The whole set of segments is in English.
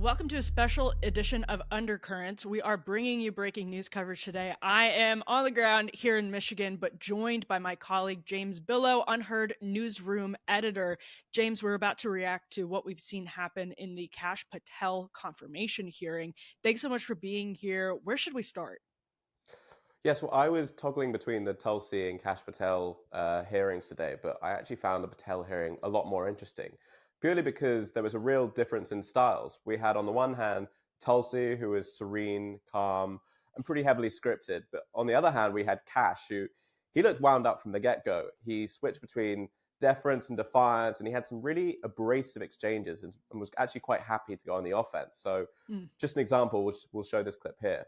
Welcome to a special edition of Undercurrents. We are bringing you breaking news coverage today. I am on the ground here in Michigan, but joined by my colleague James Billow, Unheard newsroom editor. James, we're about to react to what we've seen happen in the Kash Patel confirmation hearing. Thanks so much for being here. Where should we start? Yes, well, I was toggling between the Tulsi and Kash Patel hearings today, but I actually found the Patel hearing a lot more interesting, purely because there was a real difference in styles. We had, on the one hand, Tulsi, who was serene, calm, and pretty heavily scripted. But on the other hand, we had Kash, who he looked wound up from the get-go. He switched between deference and defiance, and he had some really abrasive exchanges and was actually quite happy to go on the offense. So just an example, which we'll show this clip here.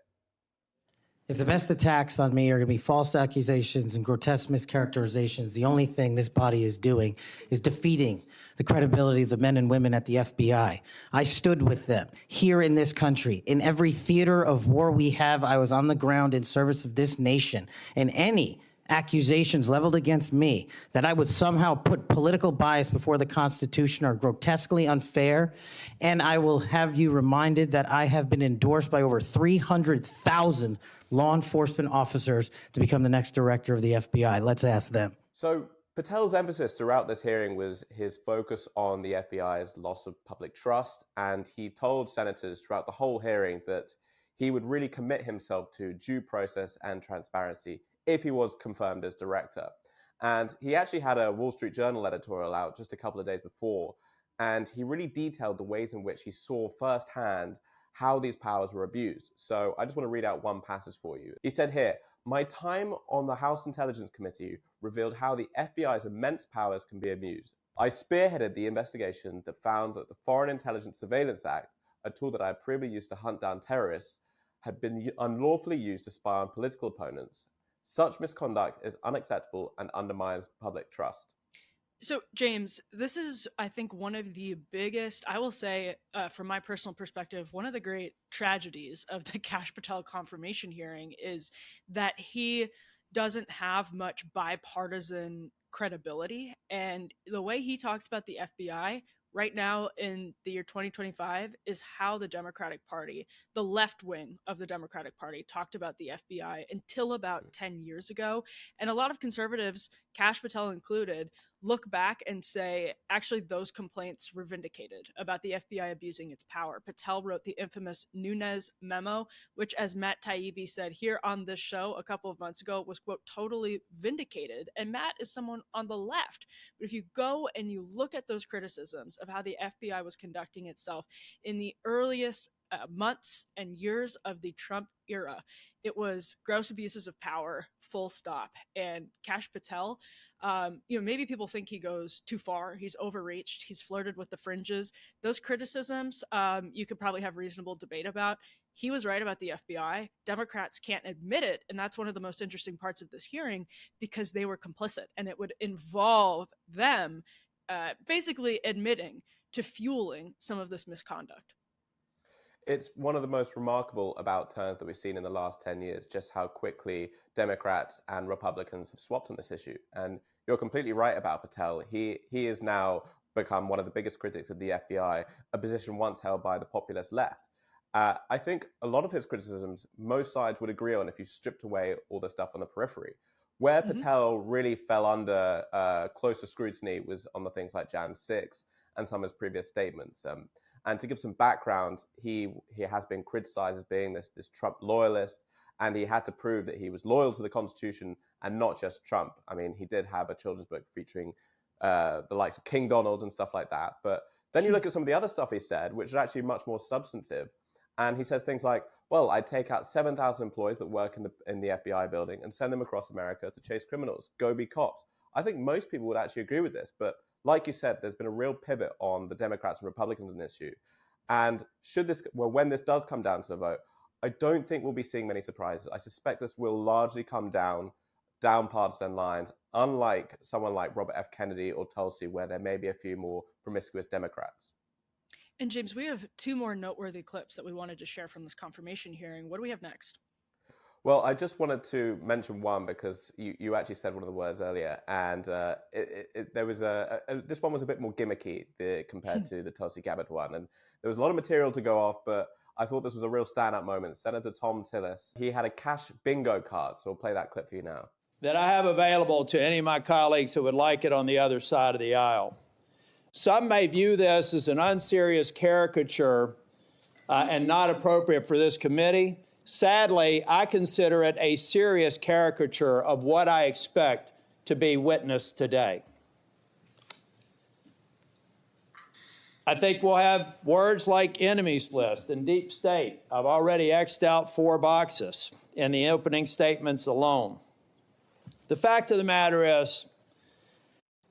If the best attacks on me are going to be false accusations and grotesque mischaracterizations, the only thing this body is doing is defeating the credibility of the men and women at the FBI. I stood with them here in this country. In every theater of war we have, I was on the ground in service of this nation. And any accusations leveled against me that I would somehow put political bias before the Constitution are grotesquely unfair. And I will have you reminded that I have been endorsed by over 300,000 law enforcement officers to become the next director of the FBI. Let's ask them. So Patel's emphasis throughout this hearing was his focus on the FBI's loss of public trust, and he told senators throughout the whole hearing that he would really commit himself to due process and transparency if he was confirmed as director. And he actually had a Wall Street Journal editorial out just a couple of days before, and he really detailed the ways in which he saw firsthand how these powers were abused. So I just want to read out one passage for you. He said here, "My time on the House Intelligence Committee revealed how the FBI's immense powers can be abused. I spearheaded the investigation that found that the Foreign Intelligence Surveillance Act, a tool that I had previously used to hunt down terrorists, had been unlawfully used to spy on political opponents. Such misconduct is unacceptable and undermines public trust." So, James, this is, I think, one of the biggest, I will say, from my personal perspective, one of the great tragedies of the Kash Patel confirmation hearing is that he doesn't have much bipartisan credibility. And the way he talks about the FBI right now in the year 2025 is how the Democratic Party, the left wing of the Democratic Party, talked about the FBI until about 10 years ago. And a lot of conservatives, Kash Patel included, look back and say, actually, those complaints were vindicated about the FBI abusing its power. Patel wrote the infamous Nunes memo, which, as Matt Taibbi said here on this show a couple of months ago, was, quote, totally vindicated. And Matt is someone on the left. But if you go and you look at those criticisms of how the FBI was conducting itself in the earliest months and years of the Trump era, it was gross abuses of power, full stop. And Kash Patel, maybe people think he goes too far. He's overreached. He's flirted with the fringes. Those criticisms, you could probably have reasonable debate about. He was right about the FBI. Democrats can't admit it. And that's one of the most interesting parts of this hearing, because they were complicit, and it would involve them basically admitting to fueling some of this misconduct. It's one of the most remarkable about turns that we've seen in the last 10 years, just how quickly Democrats and Republicans have swapped on this issue. And you're completely right about Patel. He has now become one of the biggest critics of the FBI, a position once held by the populist left. I think a lot of his criticisms, most sides would agree on if you stripped away all the stuff on the periphery. Where Patel really fell under closer scrutiny was on the things like Jan 6 and some of his previous statements. And to give some background, he has been criticized as being this Trump loyalist, and he had to prove that he was loyal to the Constitution and not just Trump. I mean, he did have a children's book featuring the likes of King Donald and stuff like that. But then you look at some of the other stuff he said, which is actually much more substantive. And he says things like, well, I'd take out 7,000 employees that work in the FBI building and send them across America to chase criminals. Go be cops. I think most people would actually agree with this. But like you said, there's been a real pivot on the Democrats and Republicans in this issue. And when this does come down to the vote, I don't think we'll be seeing many surprises. I suspect this will largely come down partisan lines, unlike someone like Robert F. Kennedy or Tulsi, where there may be a few more promiscuous Democrats. And James, we have two more noteworthy clips that we wanted to share from this confirmation hearing. What do we have next? Well, I just wanted to mention one because you actually said one of the words earlier, and there was this one was a bit more gimmicky compared to the Tulsi Gabbard one, and There was a lot of material to go off, but I thought this was a real standout moment. Senator Tom Tillis, he had a cash bingo card, so we'll play that clip for you now. That I have available to any of my colleagues who would like it on the other side of the aisle. Some may view this as an unserious caricature and not appropriate for this committee. Sadly, I consider it a serious caricature of what I expect to be witnessed today. I think we'll have words like enemies list and deep state. I've already X'd out 4 boxes in the opening statements alone. The fact of the matter is,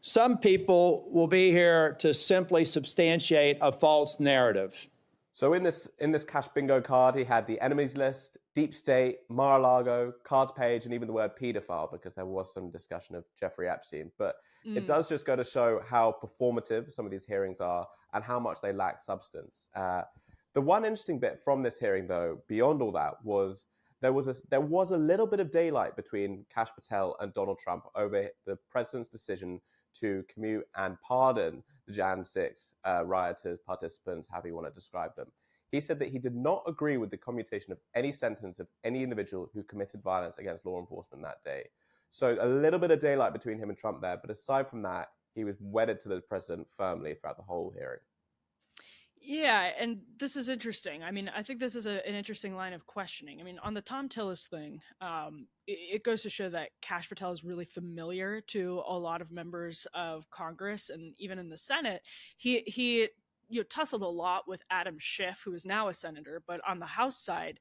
some people will be here to simply substantiate a false narrative. So in this cash bingo card, he had the enemies list, deep state, Mar-a-Lago, cards page, and even the word pedophile, because there was some discussion of Jeffrey Epstein. But it does just go to show how performative some of these hearings are and how much they lack substance. The one interesting bit from this hearing, though, beyond all that, was there was a little bit of daylight between Kash Patel and Donald Trump over the president's decision to commute and pardon the Jan 6 rioters, participants, however you want to describe them. He said that he did not agree with the commutation of any sentence of any individual who committed violence against law enforcement that day. So a little bit of daylight between him and Trump there, but aside from that, he was wedded to the president firmly throughout the whole hearing. Yeah, and this is interesting. I mean, I think this is an interesting line of questioning. I mean, on the Tom Tillis thing, it goes to show that Kash Patel is really familiar to a lot of members of Congress, and even in the Senate, he tussled a lot with Adam Schiff, who is now a senator, but on the House side,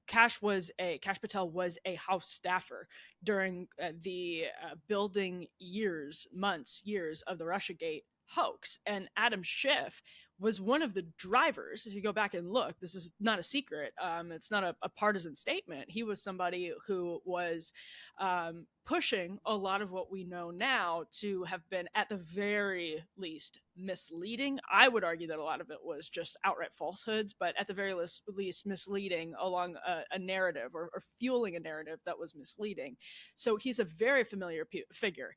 Kash Patel was a House staffer during the building years of the Russiagate hoax, and Adam Schiff was one of the drivers. If you go back and look, this is not a secret. It's not a partisan statement. He was somebody who was pushing a lot of what we know now to have been, at the very least, misleading. I would argue that a lot of it was just outright falsehoods, but at the very least misleading along a narrative or fueling a narrative that was misleading. So he's a very familiar figure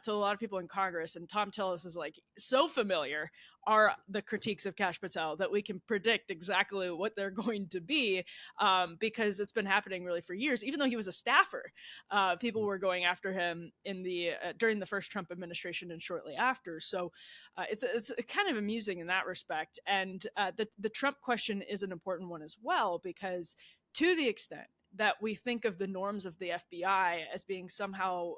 to a lot of people in Congress, and Tom Tillis is like so familiar are the critiques of Kash Patel that we can predict exactly what they're going to be, because it's been happening really for years. Even though he was a staffer, people were going after him in the during the first Trump administration and shortly after. So it's kind of amusing in that respect. And the Trump question is an important one as well, because to the extent that we think of the norms of the FBI as being somehow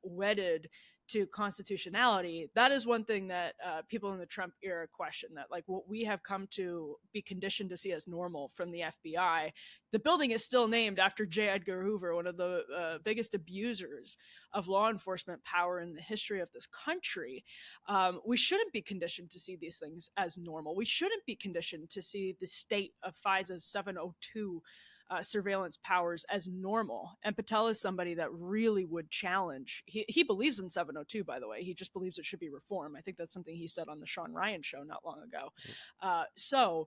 wedded to constitutionality, that is one thing that people in the Trump era question, that like what we have come to be conditioned to see as normal from the FBI. The building is still named after J. Edgar Hoover, one of the biggest abusers of law enforcement power in the history of this country. We shouldn't be conditioned to see these things as normal. We shouldn't be conditioned to see the state of FISA's 702 surveillance powers as normal. And Patel is somebody that really would challenge. He believes in 702, by the way. He just believes it should be reformed. I think that's something he said on the Sean Ryan show not long ago. So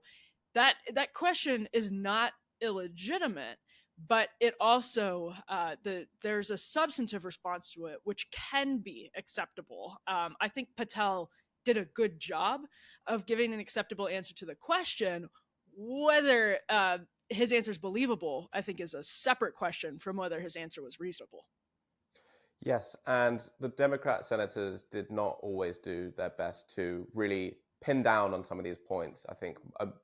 that question is not illegitimate, but it also there's a substantive response to it which can be acceptable. I think Patel did a good job of giving an acceptable answer to the question. Whether his answer is believable, I think, is a separate question from whether his answer was reasonable. Yes, and the Democrat senators did not always do their best to really pin down on some of these points. I think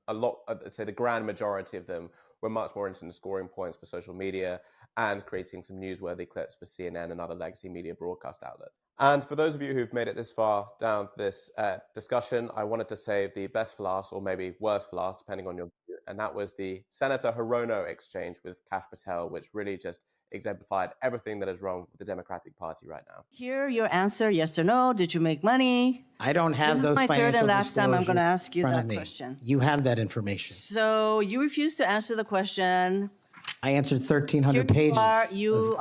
a lot, I'd say the grand majority of them were much more interested in scoring points for social media and creating some newsworthy clips for CNN and other legacy media broadcast outlets. And for those of you who've made it this far down this discussion, I wanted to save the best for last, or maybe worst for last, depending on your view. And that was the Senator Hirono exchange with Kash Patel, which really just exemplified everything that is wrong with the Democratic Party right now. Hear your answer, yes or no. Did you make money? I don't have This those is my third and last time I'm disclosures going to ask you in front that of me. question. You have that information. So you refuse to answer the question. I answered Here 1,300 pages. You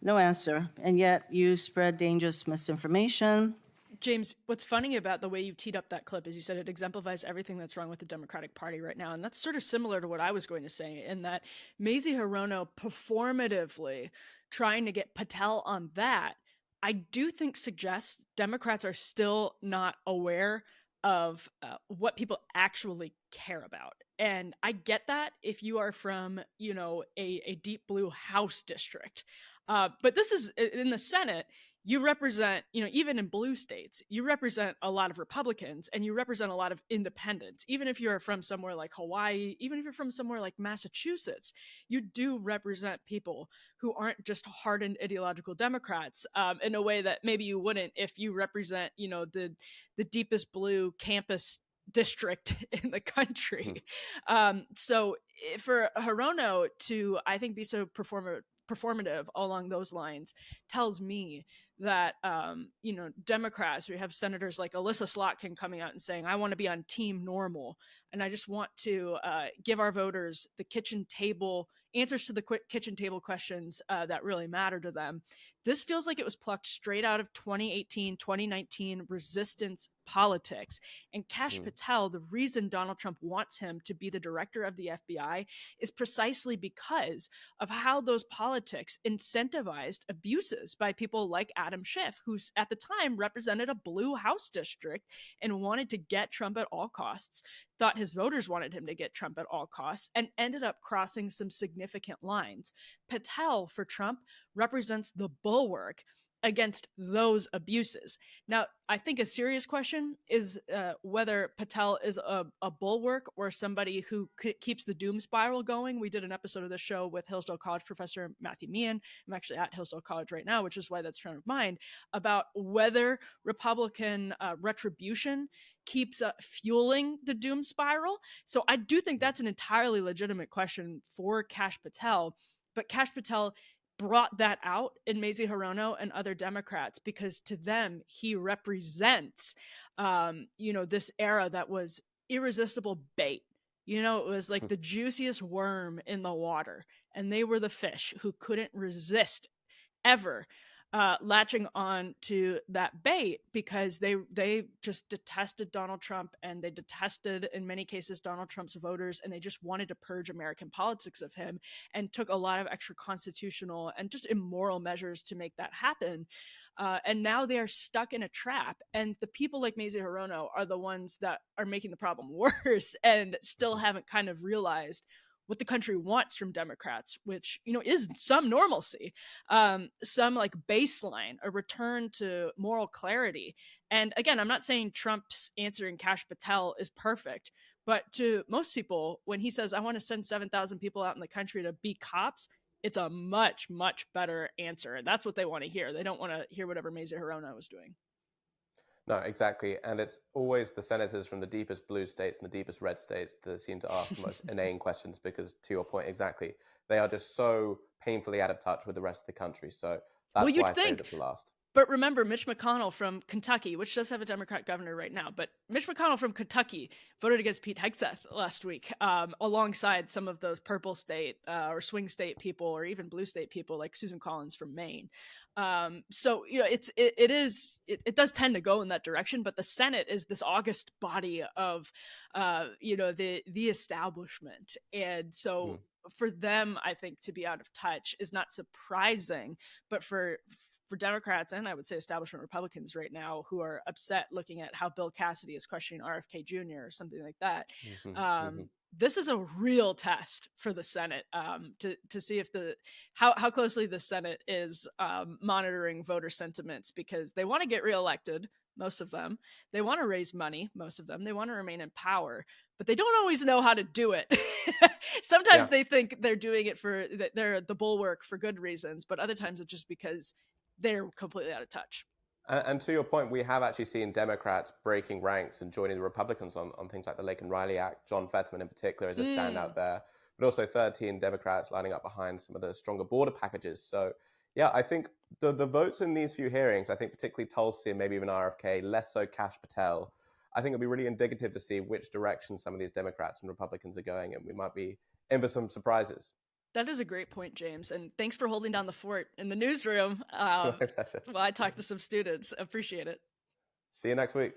no answer. And yet you spread dangerous misinformation. James, what's funny about the way you teed up that clip is you said it exemplifies everything that's wrong with the Democratic Party right now. And that's sort of similar to what I was going to say, in that Mazie Hirono performatively trying to get Patel on that I do think suggests Democrats are still not aware of what people actually care about. And I get that if you are from, a deep blue House district. But this is in the Senate, you represent, even in blue states, you represent a lot of Republicans and you represent a lot of independents. Even if you're from somewhere like Hawaii, even if you're from somewhere like Massachusetts, you do represent people who aren't just hardened ideological Democrats in a way that maybe you wouldn't if you represent, the deepest blue campus district in the country. So for Hirono to, I think, be so performative along those lines tells me that Democrats, we have senators like Alyssa Slotkin coming out and saying, I want to be on team normal, and I just want to give our voters the kitchen table answers to the kitchen table questions that really matter to them. This feels like it was plucked straight out of 2018, 2019 resistance politics. And Kash Patel, the reason Donald Trump wants him to be the director of the FBI is precisely because of how those politics incentivized abuses by people like Adam Schiff, who at the time represented a blue House district and wanted to get Trump at all costs, thought his voters wanted him to get Trump at all costs, and ended up crossing some significant lines. Patel, for Trump, represents the bulwark against those abuses. Now, I think a serious question is whether Patel is a bulwark or somebody who keeps the doom spiral going. We did an episode of this show with Hillsdale College professor Matthew Meehan. I'm actually at Hillsdale College right now, which is why that's front of mind, about whether Republican retribution keeps fueling the doom spiral. So I do think that's an entirely legitimate question for Kash Patel. But Kash Patel brought that out in Mazie Hirono and other Democrats because to them, he represents, this era that was irresistible bait. It was like the juiciest worm in the water, and they were the fish who couldn't resist ever latching on to that bait because they just detested Donald Trump, and they detested, in many cases, Donald Trump's voters, and they just wanted to purge American politics of him and took a lot of extra constitutional and just immoral measures to make that happen. And now they are stuck in a trap. And the people like Mazie Hirono are the ones that are making the problem worse and still haven't kind of realized what the country wants from Democrats, which, is some normalcy, some like baseline, a return to moral clarity. And again, I'm not saying Trump's answer in Kash Patel is perfect, but to most people, when he says, I want to send 7,000 people out in the country to be cops, it's a much, much better answer. And that's what they want to hear. They don't want to hear whatever Mazie Hirono was doing. No, exactly. And it's always the senators from the deepest blue states and the deepest red states that seem to ask the most inane questions because, to your point, exactly, they are just so painfully out of touch with the rest of the country. So that's why I saved it for last. But remember, Mitch McConnell from Kentucky, which does have a Democrat governor right now, but Mitch McConnell from Kentucky voted against Pete Hegseth last week, alongside some of those purple state or swing state people, or even blue state people like Susan Collins from Maine. So it does tend to go in that direction, but the Senate is this august body of the establishment, and so for them, I think, to be out of touch is not surprising, but for Democrats, and I would say establishment Republicans right now, who are upset looking at how Bill Cassidy is questioning RFK Jr. or something like that. This is a real test for the Senate to see if how closely the Senate is monitoring voter sentiments, because they want to get reelected, most of them. They want to raise money, most of them. They want to remain in power, but they don't always know how to do it. Sometimes they think they're doing it they're the bulwark for good reasons, but other times it's just because they're completely out of touch. And to your point, we have actually seen Democrats breaking ranks and joining the Republicans on things like the Lake and Riley Act. John Fetterman in particular is a standout there, but also 13 Democrats lining up behind some of the stronger border packages. So yeah, I think the votes in these few hearings, I think particularly Tulsi and maybe even RFK, less so Kash Patel, I think it'll be really indicative to see which direction some of these Democrats and Republicans are going, and we might be in for some surprises. That is a great point, James. And thanks for holding down the fort in the newsroom My pleasure. while I talk to some students. Appreciate it. See you next week.